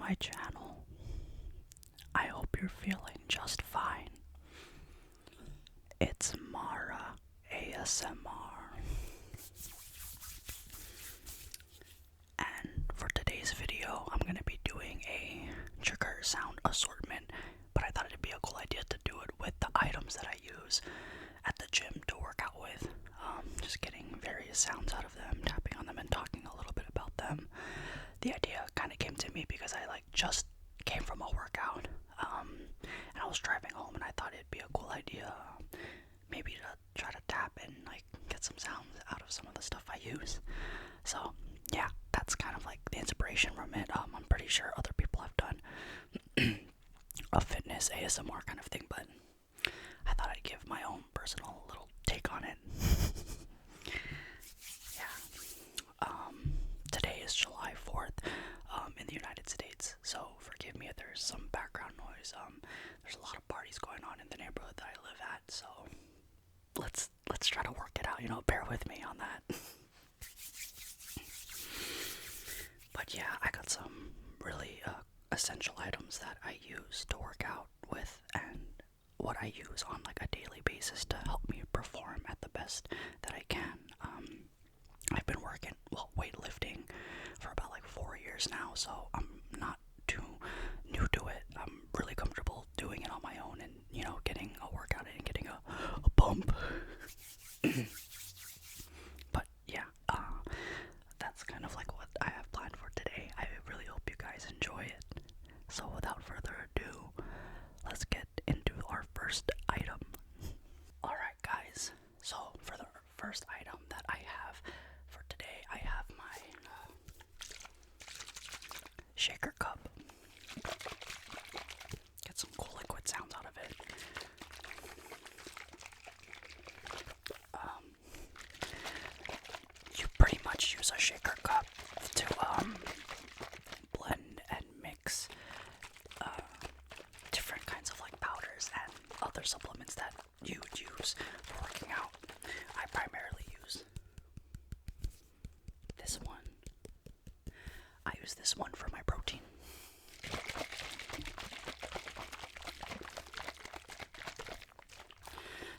my channel. I hope you're feeling just fine. It's Mara ASMR. And for today's video, I'm going to be doing a trigger sound assortment, but I thought it'd be a cool idea to do it with the items that I use at the gym to work out with. Just getting various sounds out of them, tapping on them, and talking a little bit about them. The idea kind of came to me because I just came from a workout, and I was driving home, and I thought it'd be a cool idea, maybe to try to tap and get some sounds out of some of the stuff I use. So yeah, that's kind of the inspiration from it. I'm pretty sure other people have done a fitness ASMR kind of thing, but I thought I'd give my own personal little take on it. Yeah. Today is July 4th in the United States, so forgive me if there's some background noise. There's a lot of parties going on in the neighborhood that I live at, so let's try to work it out, bear with me on that. But yeah, I got some really essential items that I use to work out with, and what I use on a daily basis to help me perform at the best that I can. I've been weightlifting for about 4 years now, so I'm not too new to it. I'm really comfortable doing it on my own and, getting a workout in and getting a pump. But yeah, that's kind of what I have planned for today. I really hope you guys enjoy it. So without further ado, let's get into our first item. Alright guys, so for the first item that I have for today, I have my shaker cup. Get some cool liquid sounds out of it. You pretty much use a shaker cup to blend and mix different kinds of powders and other supplements that you would use for working out. I primarily use this one. I use this one for my protein.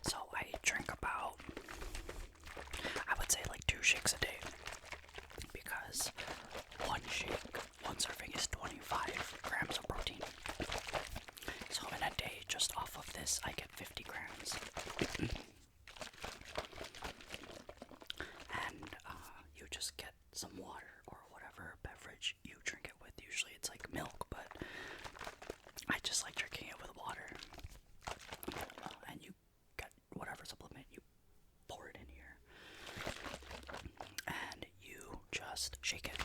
So I drink about, I would say 2 shakes a day, because one serving is 25 grams of protein. So in a day, just off of this, I get 50 grams. And you just get some water or whatever beverage you drink it with. Usually it's milk, but I just like drinking it with water. And you get whatever supplement, you pour it in here, and you just shake it.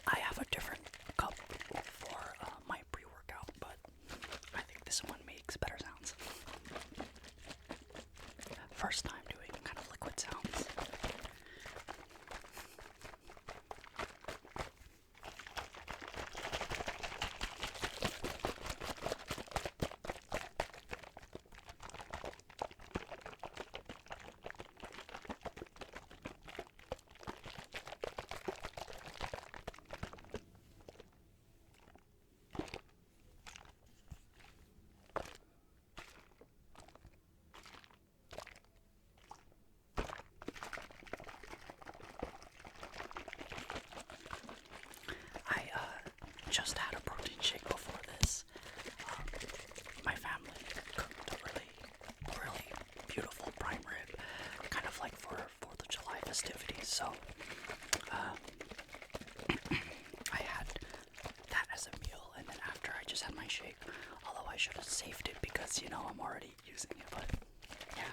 I have a different cup for my pre-workout, but I think this one makes better sounds. First time doing kind of liquid sounds. Just had a protein shake before this. My family cooked a really beautiful prime rib, kind of for 4th of July festivities, so I had that as a meal, and then after I just had my shake, although I should have saved it because, I'm already using it, but yeah.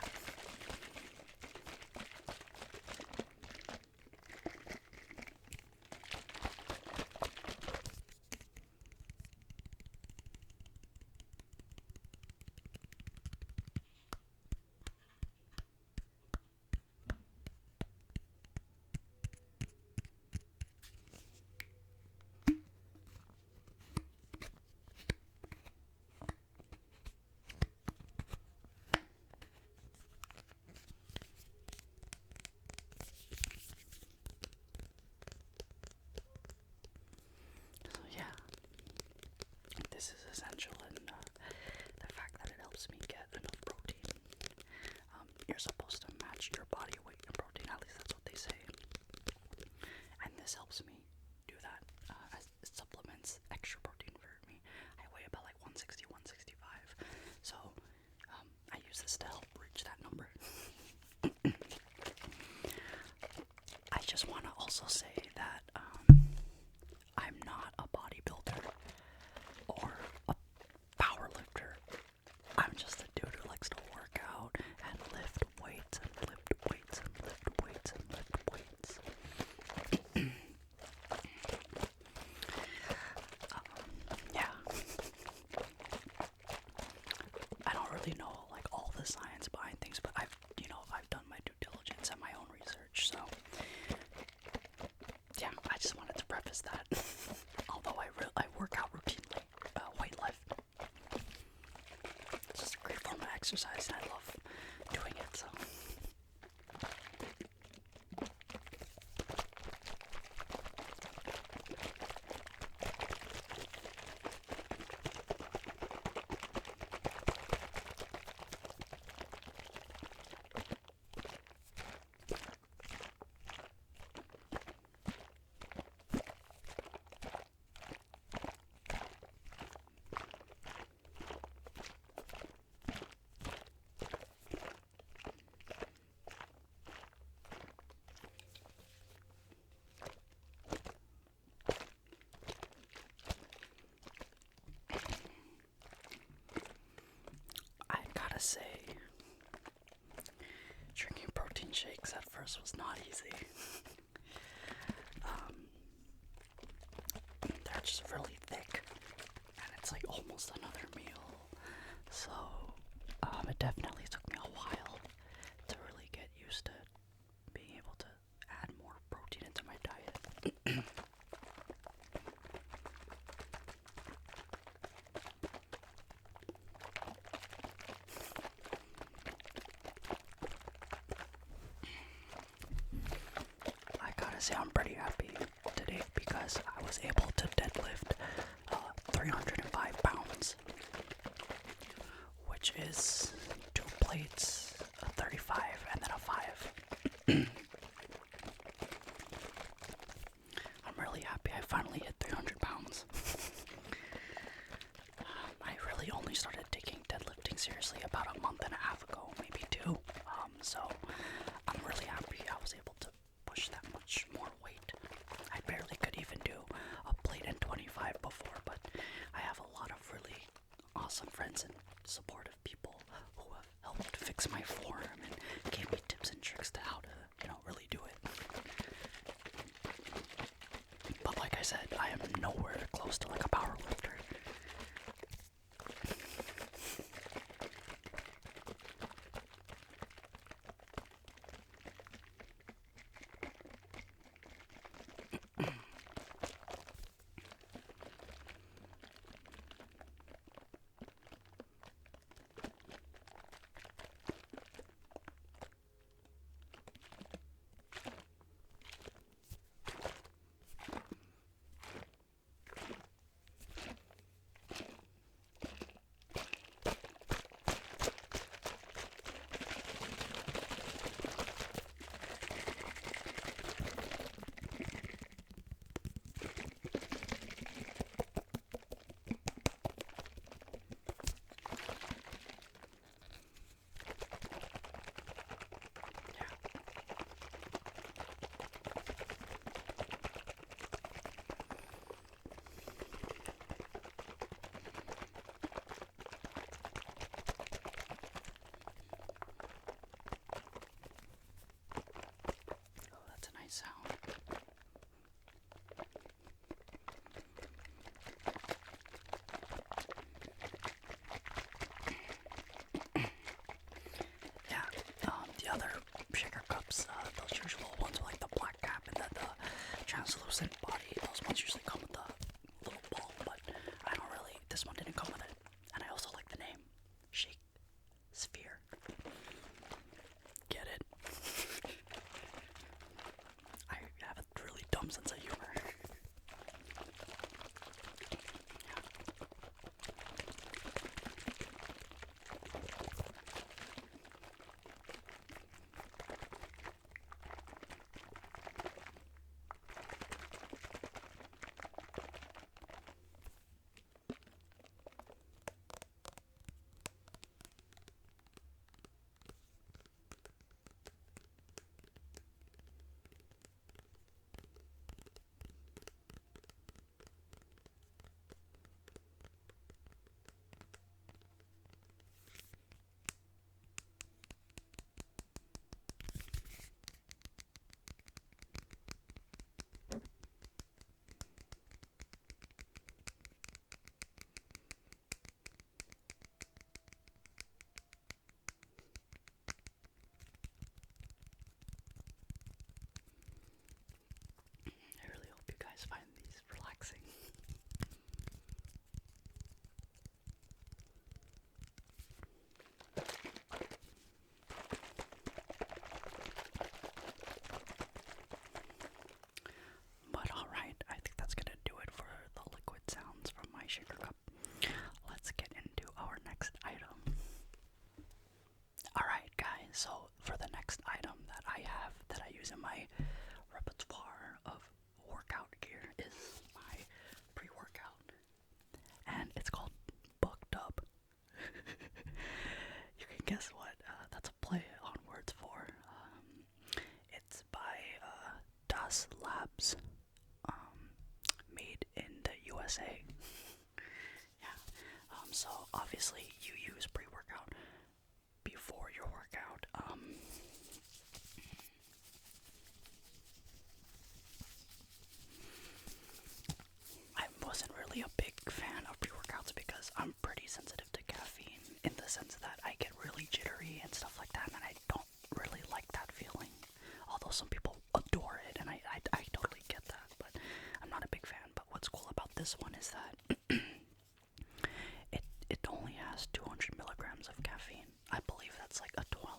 this is essential in the fact that it helps me get enough protein. You're supposed to match your body weight in protein, at least that's what they say. And this helps me do that. As it supplements extra protein for me. I weigh about like 160, 165. So I use this to help reach that number. I just want to also say that I'm not a bodybuilder or a power lifter. I'm just a dude who likes to work out and lift weights and lift weights and lift weights and lift weights. Yeah. I don't really know like all the science behind things, but I've done my due diligence and my own research, so yeah, I just wanted to preface that. Although I work out routinely, weight lift. It's just a great form of exercise, and I love doing it, so. I gotta say, drinking protein shakes at first was not easy. They're just really thick, and it's like almost another meal. So, it definitely took me a while to really get used to being able to add more protein into my diet. I gotta say I'm pretty happy today because I was able to deadlift 305 pounds, which is 2 plates, a 35 and then a 5. I'm really happy I finally hit 300 pounds. I really only started taking deadlifting seriously about a month and a half ago, maybe 2. So I'm really happy I was able to push that much more weight. I barely could even do a plate and 25 before, but I have a lot of really awesome friends and supportive people who have helped fix my form and gave me tips and tricks to how to, really do it. But like I said, I am nowhere close to like a power lifter. guess what? That's a play on words for. It's by Das Labs, made in the USA. Yeah. So obviously you use pre-workout before your workout. I wasn't really a big fan of pre-workouts because I'm pretty sensitive to caffeine in the sense that I get really jittery and stuff like that, and I don't really like that feeling. Although some people adore it, and I totally get that, but I'm not a big fan. But what's cool about this one is that it only has 200 milligrams of caffeine. I believe that's like a 12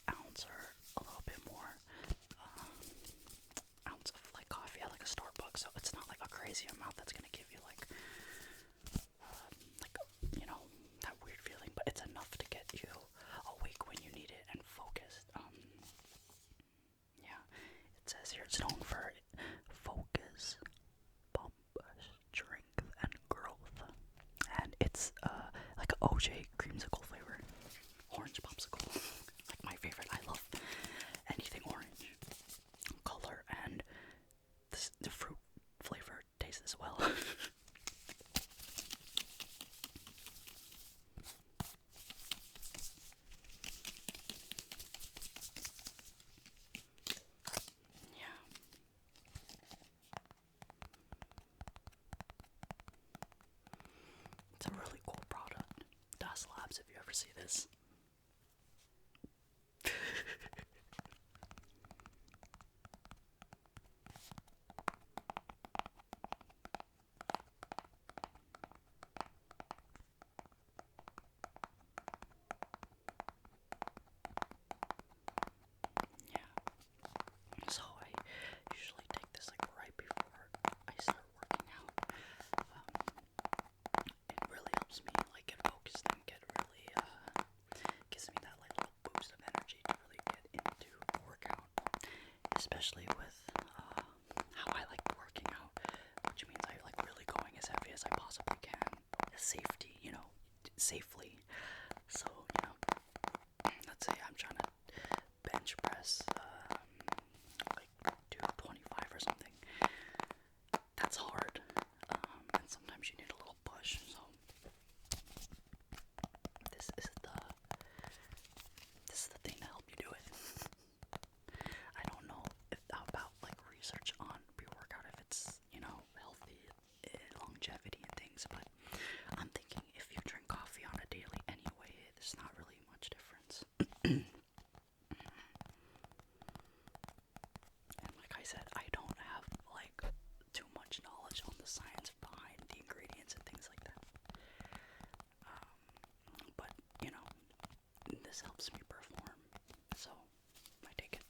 ounce or a little bit more ounce of like coffee at like a Starbucks. So it's not like a crazy amount that's gonna give you like you know, that weird feeling, but it's enough to get you awake when you need it and focused. Yeah, it says here it's known for focus, pump, strength, and growth, and it's like an OJ creamsicle flavor, orange popsicle, like my favorite. I love anything orange color, and the fruit flavor tastes as well. Yeah. It's a really cool product. Das Labs, if you ever see this. Yeah. So I usually take this like right before I start working out. It really helps me like get focused and get really gives me that like little boost of energy to really get into workout, especially with how I like working out, which means I like really going as heavy as I possibly can, safely. So let's say I'm trying to bench press like 225 or something. That's hard, and sometimes you need a little push. So this is the thing to help you do it. I don't know about like research on pre-workout if it's healthy, longevity and things, but I'm thinking if you drink coffee on a daily anyway, there's not really much difference. And like I said, I don't have like too much knowledge on the science behind the ingredients and things like that. But this helps me perform, so I take it.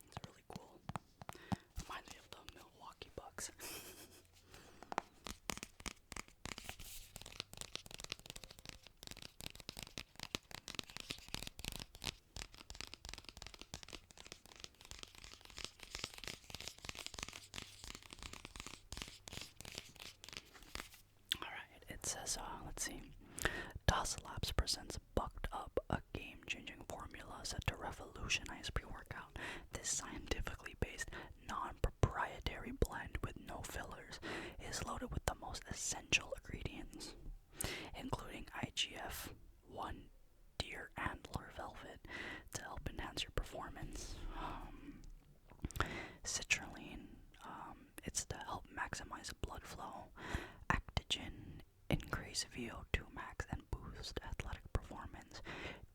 It's really cool. Reminds me of the Milwaukee Bucks. Alright, it says, let's see. Das Labs presents Bucked Up, a game-changing formula set to revolutionize pre-workout. This scientifically based, non-proprietary blend with no fillers is loaded with the most essential ingredients, including IGF-1 deer antler velvet to help enhance your performance. Citrulline, it's to help maximize blood flow. Actogen, increase VO2 max and boost athletic performance.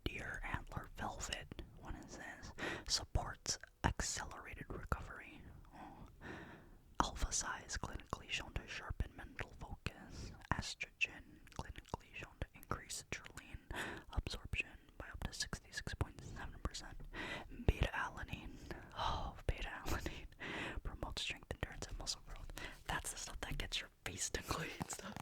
Deer antler velvet, what is this? Supports accelerated recovery. Alpha size, clinically shown to sharpen mental focus. Estrogen, clinically shown to increase citrulline absorption by up to 66.7%. Beta-alanine promotes strength, endurance, and muscle growth. That's the stuff that gets your face tingly and stuff.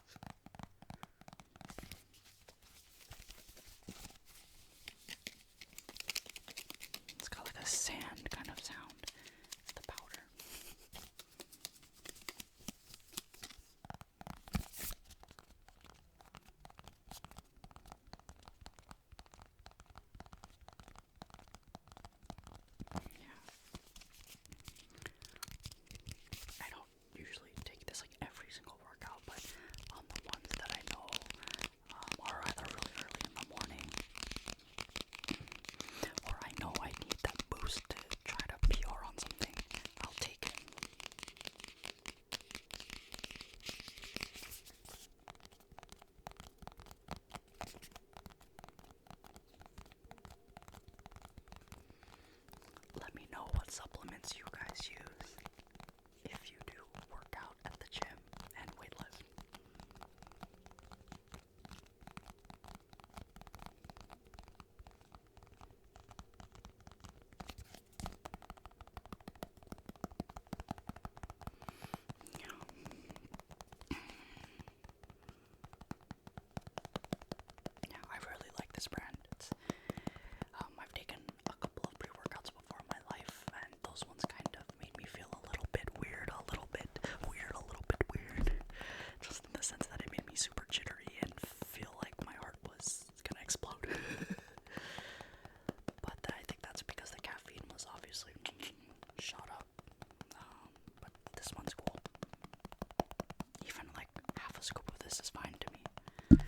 this is fine to me.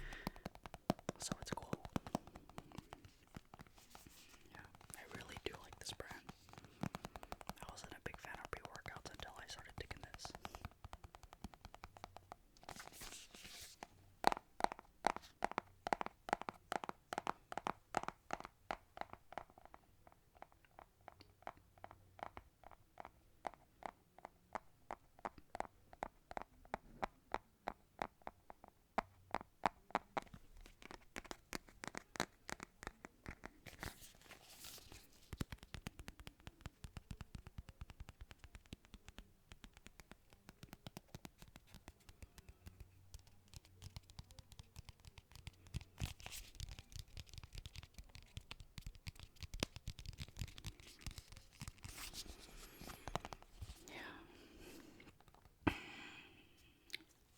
So it's cool. Yeah, I really do like this brand. I wasn't a big fan of pre-workouts until I started digging this.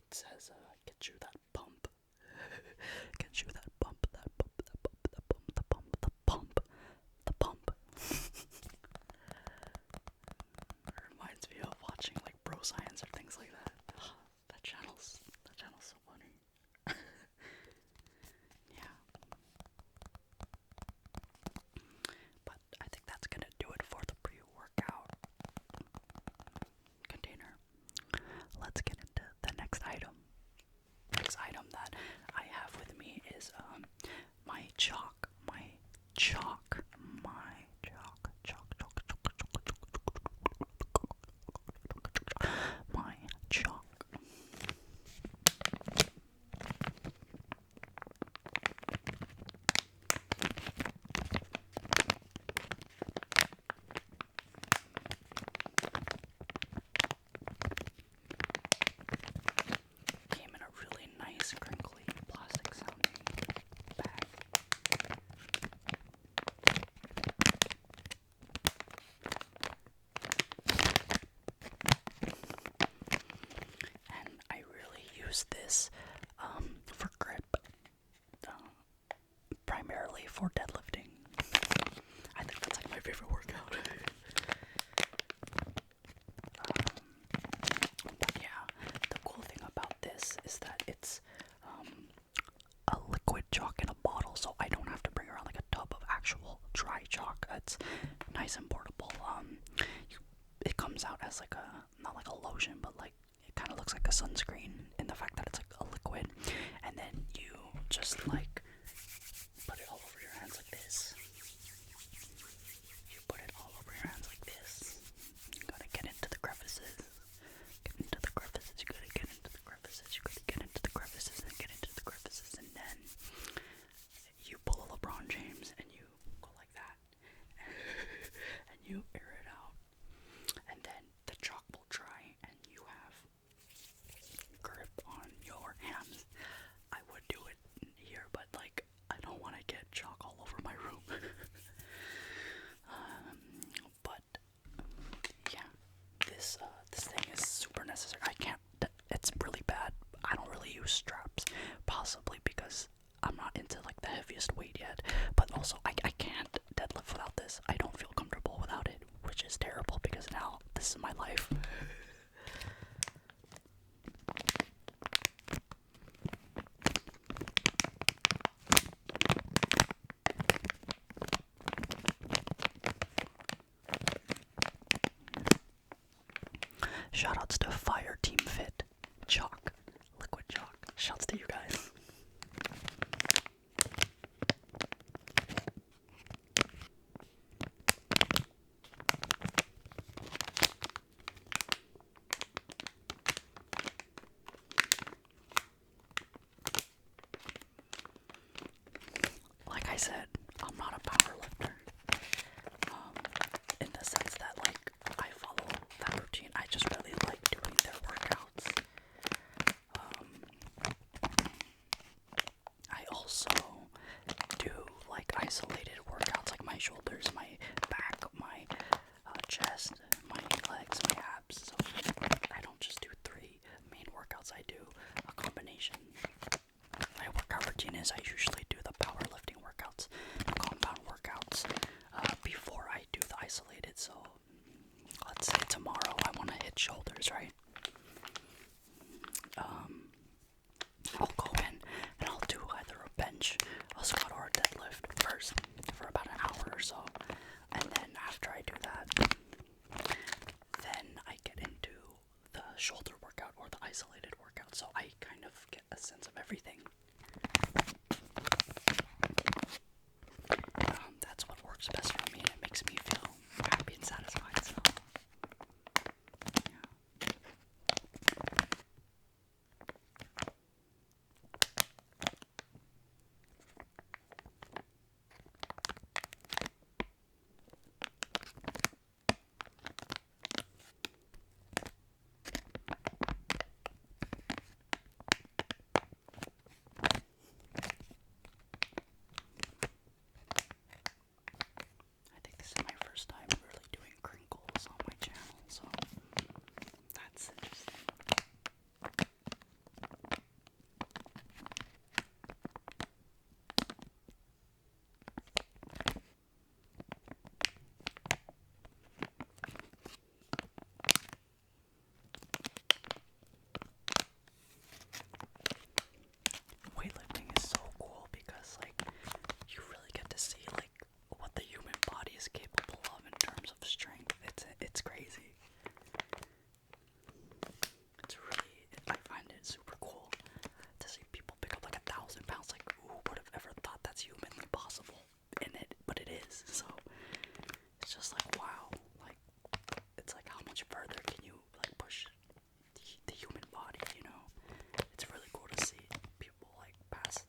It says, get you that pump. Get you that pump, that pump, that pump, that pump, the pump, the pump, the pump. It reminds me of watching like Bro Science or things like that. That channel's so funny. Yeah. But I think that's gonna do it for the pre-workout container. Let's get into the next item. Next item that I have with me is my chalk, my chalk. Came in a really nice, crinkly, plastic sounding bag. And I really use this for grip, primarily for deadlifting. I think that's like my favorite workout. But yeah, the cool thing about this is that it's a liquid chalk in a bottle, so I don't have to bring around like a tub of actual dry chalk. It's nice and portable. It comes out as like not like a lotion, but like it kind of looks like a sunscreen in the fact that it's like a liquid, and then you just like put it all over your hands like this. You put it all over your hands like this. You gotta get into the crevices. Get into the crevices. You gotta get into the crevices. You gotta get into the crevices and get into the crevices, and then you pull a LeBron James and you go like that, and you air it out, and then the chalk will dry, and you have grip on your hands. I would do it here, but like I don't want to get chalk all over my room. But yeah, this thing is super necessary. I can't. It's really bad. I don't really use straps, possibly because I'm not into like the heaviest weight yet. But also, I can't deadlift without this. I don't feel comfortable without it, which is terrible because now this is my life. Shoutouts to Fire Team Fit chalk, liquid chalk. Shouts to you guys. Like I said, I'm not a power lifter. In the sense that like I follow that routine. I just really like doing their workouts. I also do like isolated workouts, like my shoulders, my back, my chest, my legs, my abs. So I don't just do 3 main workouts. I do a combination. My workout routine is I usually do the powerlifting workouts, the compound workouts, before I do the isolated. So let's say tomorrow I want to hit shoulders, right? bench, a squat or a deadlift first for about an hour or so. And then after I do that, then I get into the shoulder workout or the isolated workout. So I kind of get a sense of everything. That's what works best for me, and it makes me feel happy and satisfied. So, yeah. I think this is my first time really doing crinkles on my channel, so that's interesting. Weightlifting is so cool because, like, you really get to see, like, what the human body is capable of in terms of strength. It's crazy. It's really, I find it super cool to see people pick up like 1,000 pounds. Like, who would have ever thought that's humanly possible? But it is. So it's just like, wow. Like, it's like, how much further can you like push the human body? You know, it's really cool to see people like pass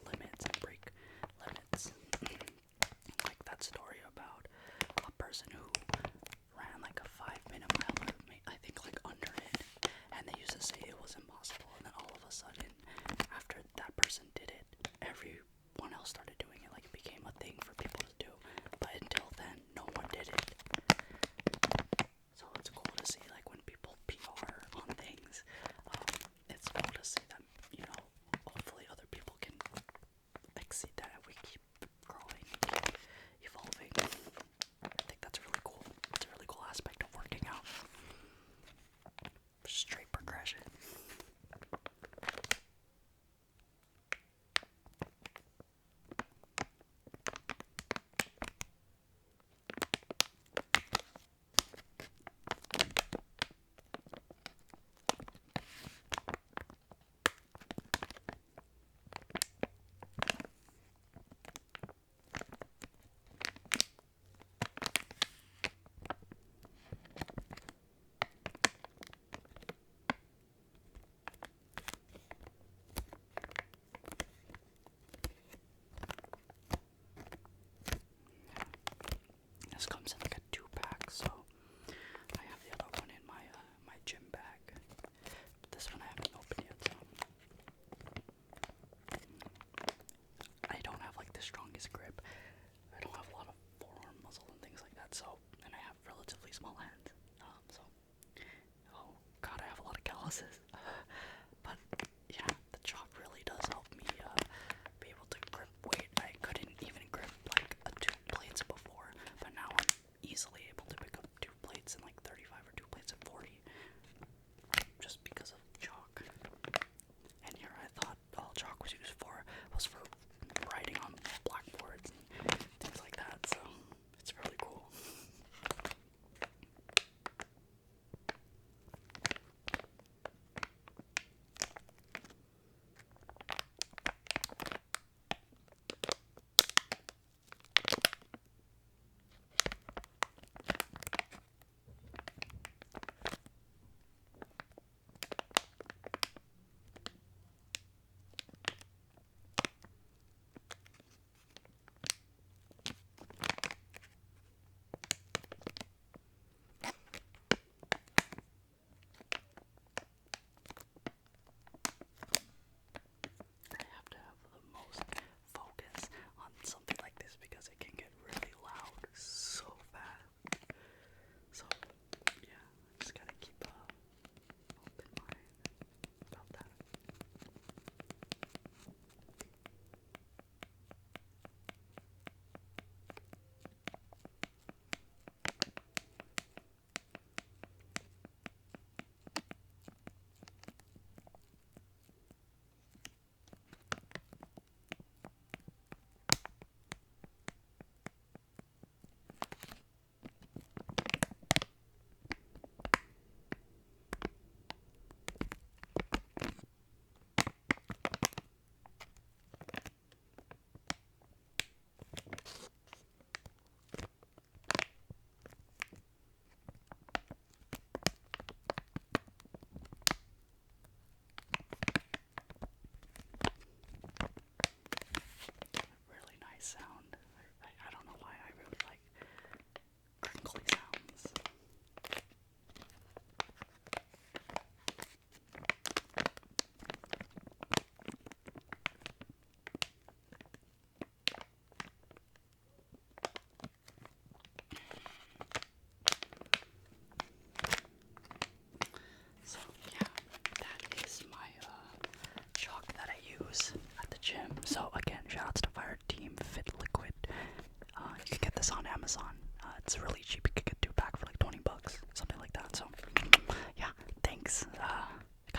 limits and break limits. Like that story about a person who ran like a 5-minute mile movement, I think like under it, and they used to say it was impossible, and then all of a sudden, after that person did it, everyone else started doing it. Like, it became a thing for people to do, but until then, no one did it. So it's cool to see, like, when people PR on things, it's cool to see that, you know, hopefully other people can exceed that and we keep growing and keep evolving. I think that's really cool. It's a really cool aspect of working out. Straight progression. This comes in like a 2-pack, so I have the other one in my my gym bag. But this one I haven't opened yet, so I don't have like the strongest grip. I don't have a lot of forearm muscle and things like that, so, and I have relatively small hands. Oh god, I have a lot of calluses. But yeah, the chalk really does help me be able to grip weight. I couldn't even grip like 2 plates before, but now I'm easily able to pick up 2 plates in like 35 or 2 plates at 40, just because of chalk. And here I thought all chalk was used for was for writing on blackboards and things like that, so it's really cool.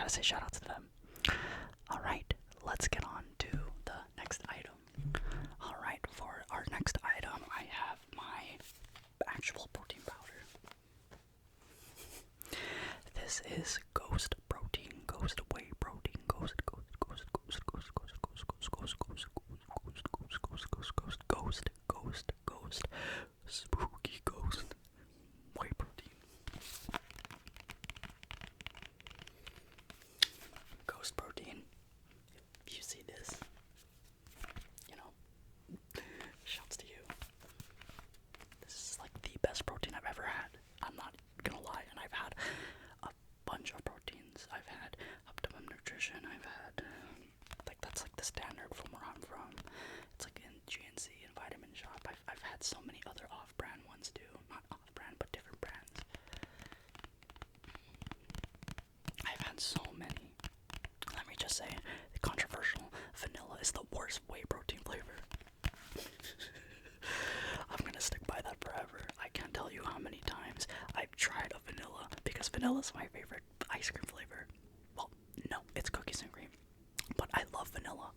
gotta say shout out to them. Alright, let's get on to the next item. Alright, for our next item, I have my actual protein powder. This is Ghost Protein, Ghost Whey Protein, Ghost Spooky Ghost Whey Protein. Ghost Protein. If you see this, you know, shouts to you. This is like the best protein I've ever had. I'm not gonna lie, and I've had a bunch of proteins. I've had Optimum Nutrition. I've had that's like the standard from where I'm from. It's like in GNC and Vitamin Shop. I've had so many other off-brand ones too. Not off-brand, but different brands. I've had so many. Let me just say, the controversial vanilla is the worst whey protein flavor. I'm gonna stick by that forever. I can't tell you how many times I've tried a vanilla, because vanilla is my favorite ice cream flavor. Well, no, it's cookies and cream, but I love vanilla,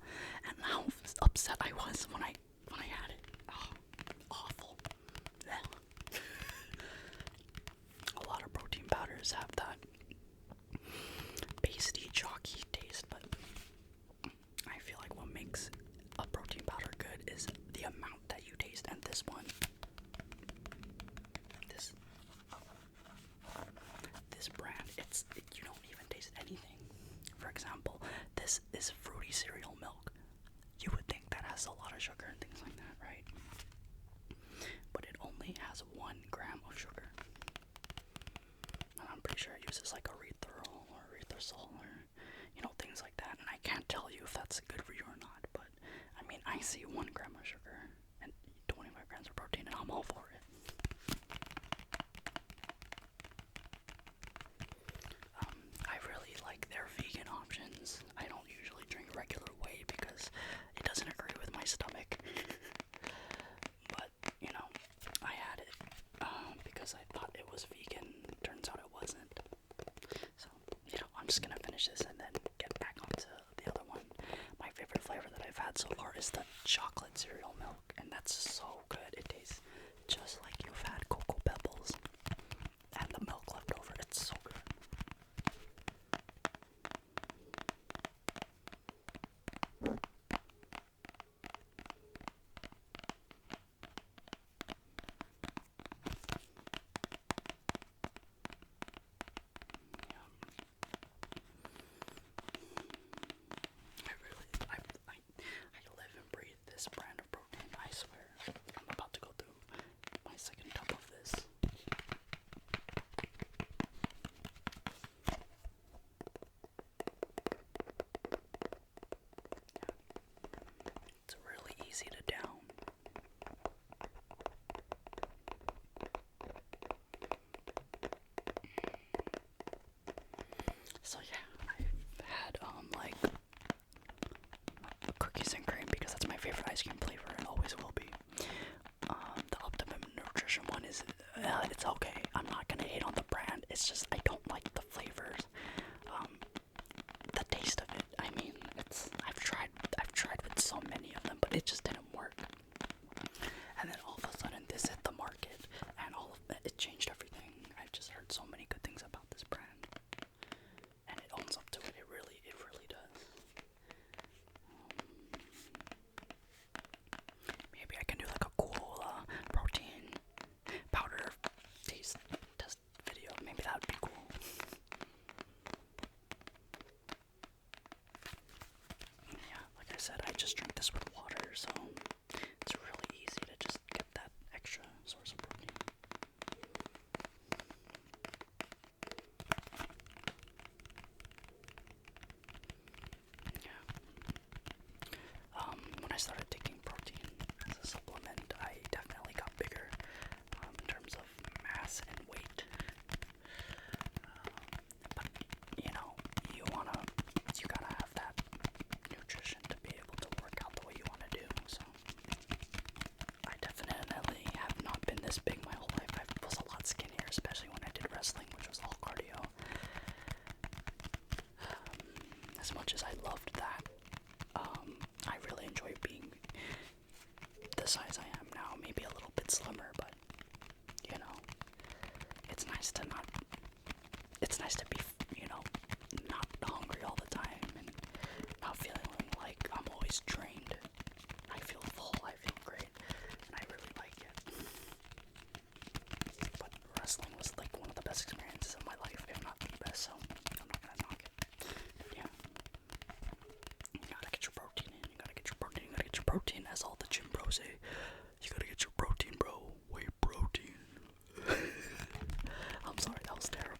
and how upset I was when I had it. Oh, awful. Yeah. A lot of protein powders have that pasty, chalky taste, but I feel like what makes a protein powder good is the amount that you taste, and this one, this brand, you don't even taste anything. For example, this is fruity cereal milk. You would think that has a lot of sugar and things like that, right? But it only has 1 gram of sugar. And I'm pretty sure it uses like erythritol or erythritol or, things like that. And I can't tell you if that's good for you or not, but I mean, I see 1 gram of sugar and 25 grams of protein, and I'm all for it. I really like their vegan options. I don't usually drink regular whey because it doesn't agree with my stomach. But, I had it because I thought it was vegan. Turns out it wasn't. So, I'm just gonna finish this and then get back onto the other one. My favorite flavor that I've had so far is the chocolate cereal milk, and that's so good. It tastes just like you've had Cocoa Pebbles and the milk left over. It's so good. I live and breathe this brand of protein, I swear. I'm about to go through my second tub of this. It's really easy to down. So yeah, I've had cookies and cream because that's my favorite ice cream flavor and always will be. The Optimum Nutrition one is, it's okay. I'm not gonna hate on the brand. It's just I don't like the flavors. The taste of it. I mean, I've tried with so many of them, but it just didn't work. And then all of a sudden, this hit the market, and it changed everything. I've just heard so many good things about this brand, and it owns up to it. It really does. Maybe I can do like a cool protein powder taste test video. Maybe that would be cool. Yeah, like I said, I just drink this with water, so it's really easy to just get that extra source of protein. Yeah. When I started taking protein as a supplement, I definitely got bigger in terms of mass and weight. But you gotta have that nutrition to be able to work out the way you want to do. So I definitely have not been this big my whole life. I was a lot skinnier, especially when I did wrestling, which was all cardio. size I am now. Maybe a little bit slimmer, but you know, it's nice to not. It's nice to be, you know, not hungry all the time and not feeling like I'm always drained. I feel full. I feel great, and I really like it. But wrestling was like one of the best experiences of my life, if not the best. So I'm not gonna knock it. Yeah. You gotta get your protein in. You gotta get your protein. You gotta get your protein, as all the gym bros say. You gotta get your protein, bro. Whey protein. I'm sorry, that was terrible.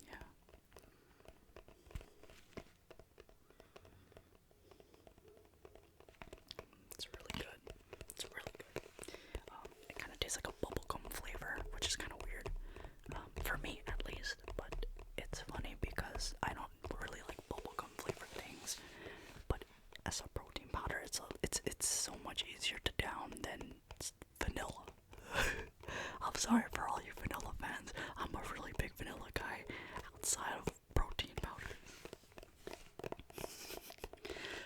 Yeah. It's really good. It's really good. It kind of tastes like a bubblegum flavor, which is kind of weird. For me, at least. But it's funny because I don't really like bubblegum flavored things. But as a protein powder, it's so much easier to down than vanilla. I'm sorry for all you vanilla fans. I'm a really big vanilla guy outside of protein powders.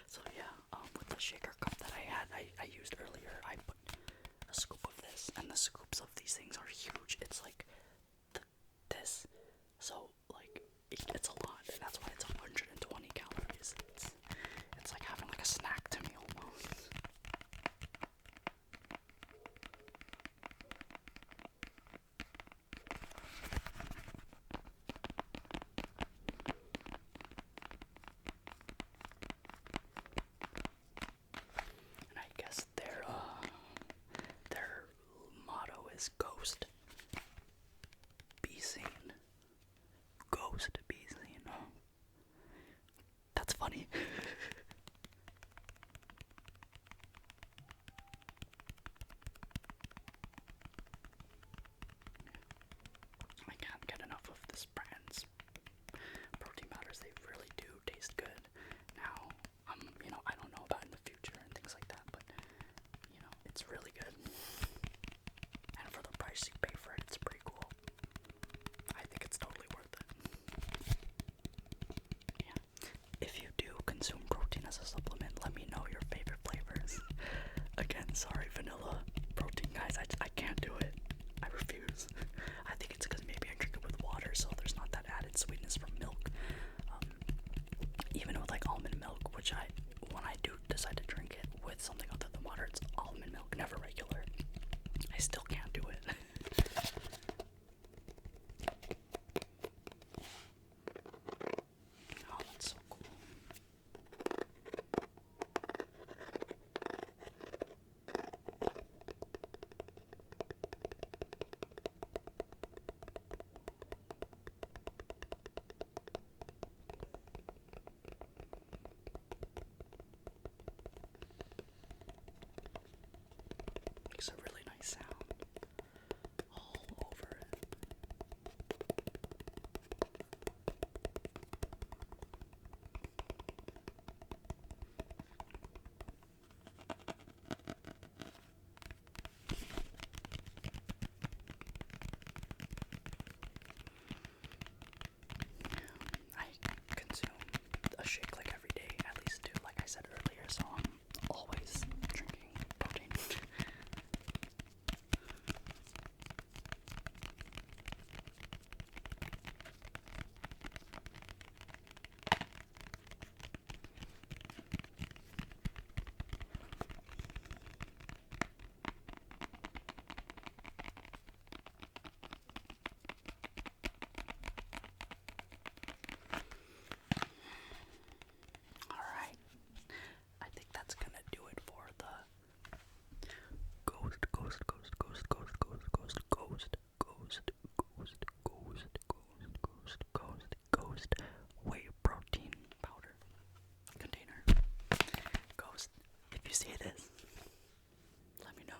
So yeah, with the shaker cup that I used earlier, I put a scoop of this, and the scoops of these things are huge. It's like this, so like it's a lot, and that's why it's 120 calories. It's like having like a snack to me almost. And I guess their motto is Ghost. Be seen. Ghost be seen. That's funny. I can't get enough of this brand's protein powders. They really do taste good. Now, you know, I don't know about in the future and things like that, but you know, it's really good. And for the price you pay for it, it's pretty cool. I think it's totally worth it. Yeah. If you do consume protein as a supplement, let me know your favorite flavors. Again, sorry, vanilla protein guys, I can't do it. I refuse. I think it's because maybe I drink it with water, so there's not that added sweetness from milk. Even with like almond milk, which when I do decide to drink it with something other than water, it's almond milk, never regular. I still can't do it. Oh, that's so cool. Makes a really nice sound all over it. I consume a shake like every day, at least two, like I said earlier, so I'm always drinking protein. Alright, I think that's gonna do it for the ghost whey protein powder container. Ghost, if you see this, let me know.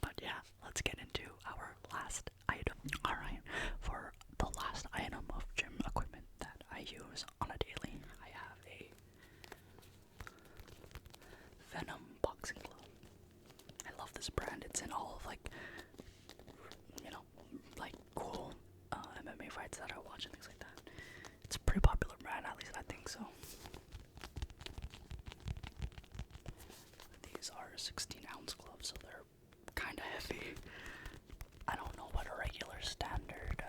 But yeah, let's get into our last item. Alright, for the last item of gym equipment that I use on a daily, I have a Venom boxing glove. this brand. It's in all of like, like cool MMA fights that I watch and things like that. It's a pretty popular brand, at least I think so. These are 16-ounce gloves, so they're kind of heavy. I don't know what a regular standard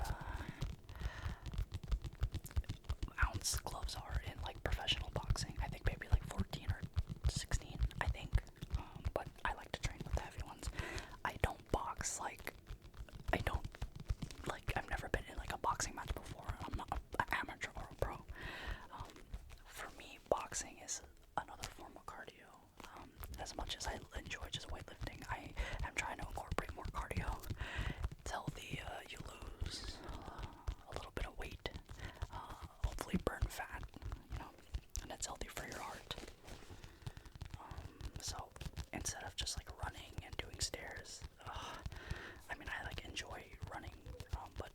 ounce gloves are in like professional boxing. I think maybe like 14 or 16, I think. But I like to train with the heavy ones. I don't box I've never been in like a boxing match before. I'm not an amateur or a pro. For me, boxing is another form of cardio. As much as I enjoy just weightlifting, I am trying to incorporate more cardio. It's healthy. You lose a little bit of weight. Hopefully burn fat, and it's healthy for your heart. So instead of just like running and doing stairs, I mean, I like enjoy running, but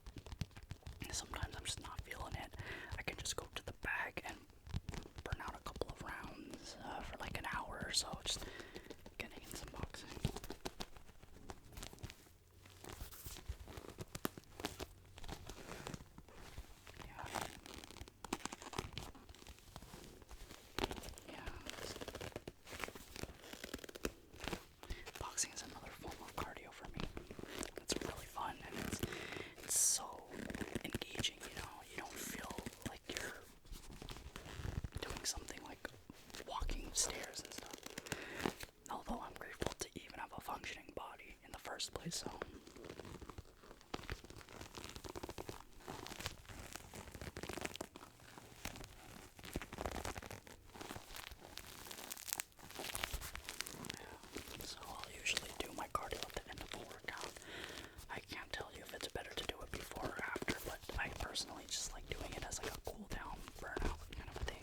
sometimes I'm just not feeling it. I can just go to the bag and burn out a couple of rounds for like an hour or so, just getting in some boxing. Yeah. Boxing is another form of cardio for me. It's really fun, and it's so engaging, you don't feel like you're doing something like walking stairs and stuff. Although I'm grateful to even have a functioning body in the first place, so. So I'll usually do my cardio at the end of the workout. I can't tell you if it's better to do it before or after, but I personally just like doing it as like a cool down, burnout kind of a thing.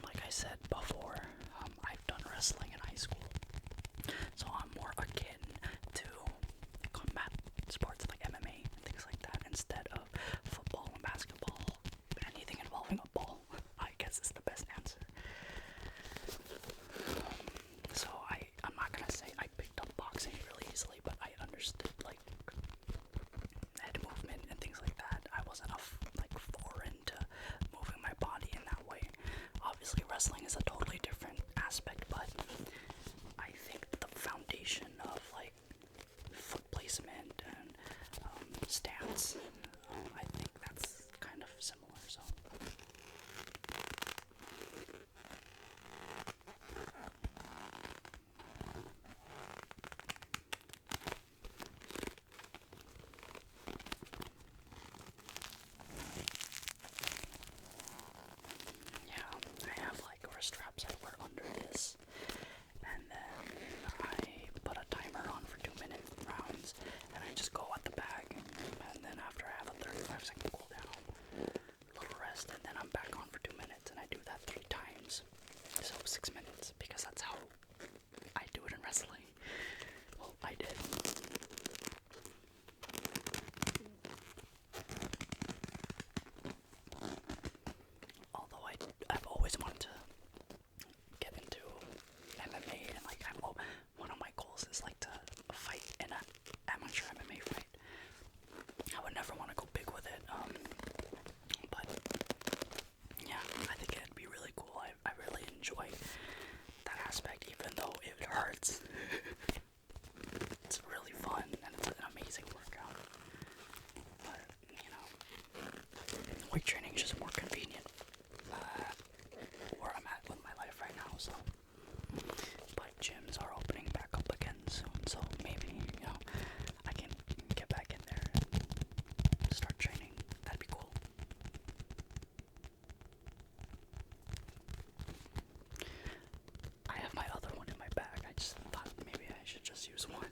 Like I said before, I've done wrestling in high school, so I'm more akin to combat sports like MMA and things like that instead of football and basketball. Anything involving a ball, I guess, is the best answer. So I'm not gonna say I picked up boxing really easily, but I understood like head movement and things like that. I wasn't foreign to moving my body in that way. Obviously, wrestling is a totally different aspect, but I think the foundation of like foot placement and stance, I think that's kind of similar. So. Yeah, I have like wrist straps I wear under this, and then I put a timer on for 2-minute rounds, and I just go at the bag, and then after I have a 35-second cool down, a little rest, and then I'm back on for 2 minutes, and I do that 3 times, so 6 minutes, because that's how I do it in wrestling. Well, I did. Although I've always wanted to get into MMA, and like one of my goals is like to fight in an amateur MMA fight. I would never want to go big with it, but yeah, I think it'd be really cool. I really enjoy that aspect, even though it hurts. It's really fun, and it's an amazing workout. But weight training is just more convenient where I'm at with my life right now, so. But gyms are opening back up again soon, so maybe, I can get back in there and start training. That'd be cool. I have my other one in my bag. I just thought maybe I should just use one.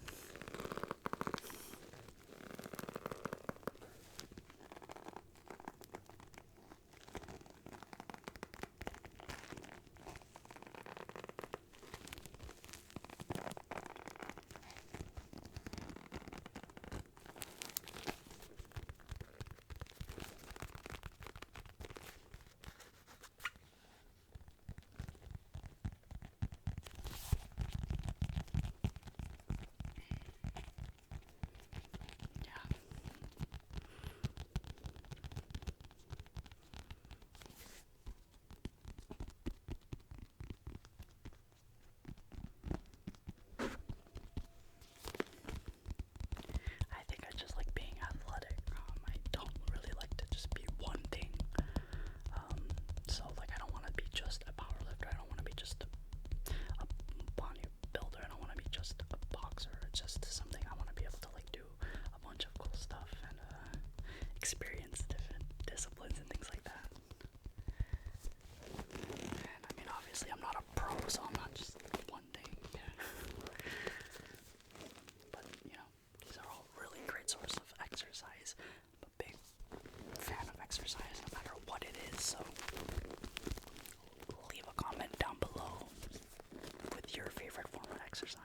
so I'm not just one thing. Yeah. But these are all really great sources of exercise. I'm a big fan of exercise, no matter what it is. So leave a comment down below with your favorite form of exercise.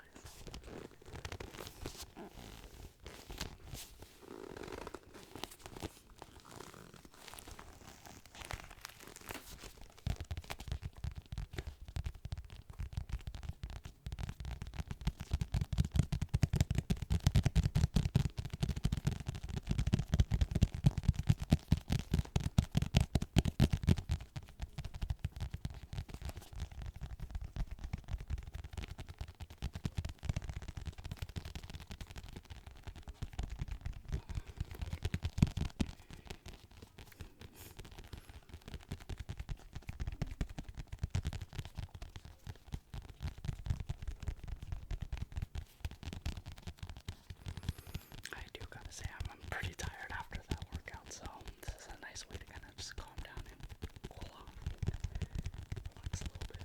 I do gotta say, I'm pretty tired after that workout, so this is a nice way to kind of just calm down and cool off, relax a little bit,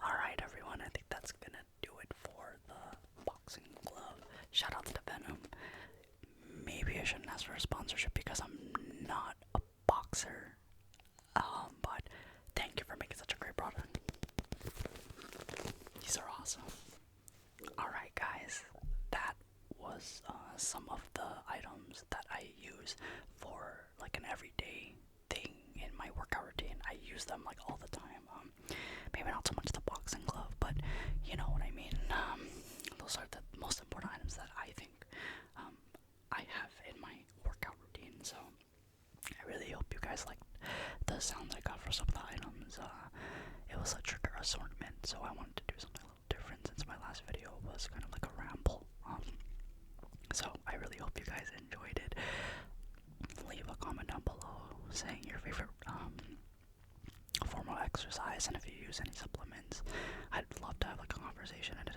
Alright everyone, I think that's gonna do it for the boxing glove. Shout out to Venom. Maybe I shouldn't ask for a sponsorship because I'm not a boxer. But thank you for making such a great product. These are awesome. Alright guys, that was some of the items that I use for like an everyday thing in my workout routine. I use them like all the time. Maybe not so much the boxing glove, but you know what I mean. Those are the most important items that I think I have in my workout routine. So I really hope you guys liked the sounds I got for some of the items. It was a trigger assortment, so I wanted to do something a little different since my last video was kind of like a ramble. So I really hope you guys enjoyed it. Leave a comment down below saying your favorite form of exercise and if you use any supplements. I'd love to have like a conversation and